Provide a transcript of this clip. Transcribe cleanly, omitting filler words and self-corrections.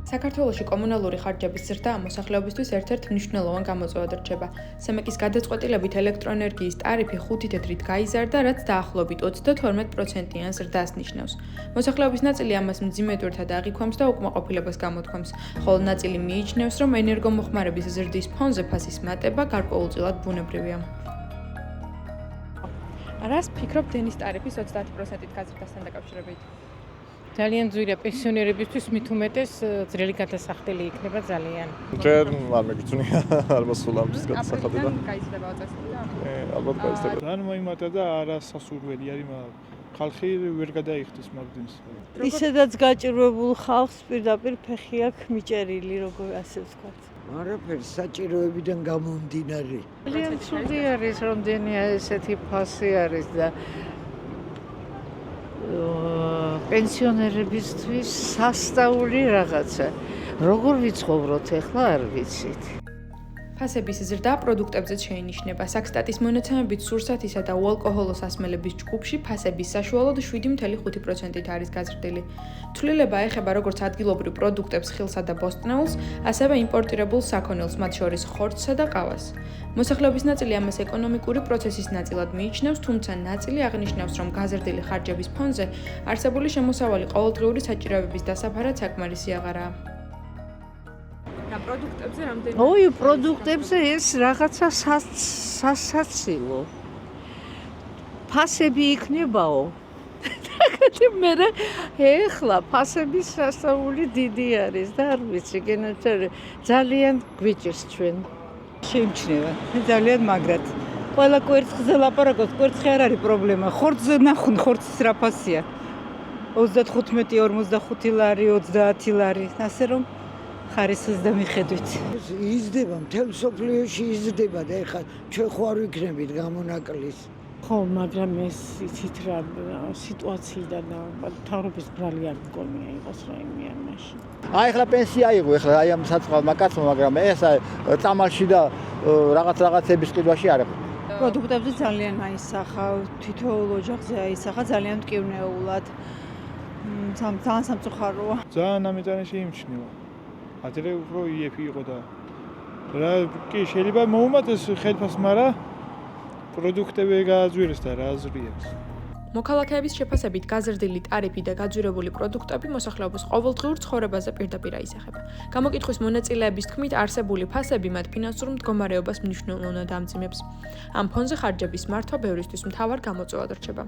საქართველოში კომუნალური ხარჯების ზრდა მოსახლეობისთვის ერთ-ერთ მნიშვნელოვან გამოწვევად რჩება. სემეკის გადაწყვეტილებით ელექტროენერგიის ტარიფი 5 თეთრით გაიზარდა, რაც დაახლოებით 32%-იან ზრდას ნიშნავს. მოსახლეობის ნაწილი ამას მძიმედურთა აღიქვამს და უკმაყოფილებას გამოთქვამს, ხოლო ნაწილი მიიჩნევს, რომ ენერგომოხმარების ზრდის ფონზე ფასის მატება გარკვეულწილად ბუნებრივია. რას ფიქრობ დენის ტარიფის 30%-ით გაზრდასთან დაკავშირებით? ძალიან ძვირია პენსიონერებისთვის მით უმეტეს ძრელი გადასახდელი იქნება ძალიან. ჯერ არ მეკითხუნია ალბათ ამის გადასახადი და გაიზრდება წესრიგი. ალბათ გაიზრდება. ძალიან მოიმატა და არასასურველი არის, მაგრამ ხალხი ვერ გადაიხდის მაგდენს. ისედაც გაჭირვებულ ხალხს პირდაპირ ფეხი აქვს მიჭერილი, როგორ ასე ვთქვათ. არაფერი საჭიროებიდან გამომდინარე. ძალიან ცუდი არის, რომ დენია ესეთი ფასი არის და პენსიონერებისთვის სასწაული რაღაცა. როგორ ვიცხოვროთ ახლა არ ვიცით. ფასების ზრდა პროდუქტებზეც შეინიშნება. საქსტატის მონაცემებით სურსათისა და უალკოჰოლოს ასმელების ჯგუფში ფასების საშუალოდ 7.5%-ით არის გაზრდილი. ცვლილება ეხება როგორც ადგილობრივ პროდუქტებს, ხილსა და ბოსტნეულს, ასევე იმპორტირებულ საქონელს, მათ შორის ხორცსა და ყავას. მოსახლეობის ნაწილი ამას ეკონომიკური პროცესის ნაწილად მიიჩნევს, თუმცა ნაწილი აღნიშნავს, რომ გაზრდილი ხარჯების ფონზე არსებული შემოსავალი ყოველდღიური საჭიროებების დასაფარად საკმარისი აღარაა. პროდუქტებზე რამდენი? ოი, პროდუქტებზე ეს რაღაცა სასაცილო. ფასები იქნებაო. მე ეხლა ფასების სასწაული დიდი არის და არ ვიცი, ძალიან გვიჭირს ჩვენ. შეიმჩნევა. ძალიან მაგრად. ყველა კვერცხზე ლაპარაკობს, კვერცხი არ არის პრობლემა. ხორცზე ნახուն, ხორცის რა ფასია? 35, 45 ლარი, 30 ლარი. ასე რომ ხარისხის და მიხედვით. იზრდება, მთელ სოფლიოში იზრდება და ეხლა ჩვენ ხო არ ვიქნებით გამონაკლის. ხო, მაგრამ ეს იცით რა სიტუაციიდან და თავრობის ბრალი არ მგონია იყოს რაიმე ამაში. აი ახლა პენსია აიღო, ახლა აი ამ საწყალმა კაცმა, მაგრამ ეს წამალში და რაღაცების ყიდვაში არ იყო. პროდუქტებზე ძალიან აისახა, თითოეულ ოჯახზე აისახა ძალიან მტკივნეულად. ძალიან სამწუხაროა. ძალიან ამიტანე შეიმჩნევა. ადრე უფრო იეფი იყო და რა კი შეიძლება მოუმატეს ხელფას, მაგრამ პროდუქტები გააძვირეს და რა აზრიებს. მოქალაქეების შეფასებით გაზრდილი ტარიფი და გაძვირებული პროდუქტები მოსახლეობის ყოველდღიურ ცხოვრებაზე პირდაპირ აისახება. გამოკითხვის მონაწილეების თქმით, არსებული ფასები მათ ფინანსურ მდგომარეობას მნიშვნელოვნად ამძიმებს. ამ ფონზე ხარჯების მართვა ბევრისთვის მთავარ გამოწვევად რჩება.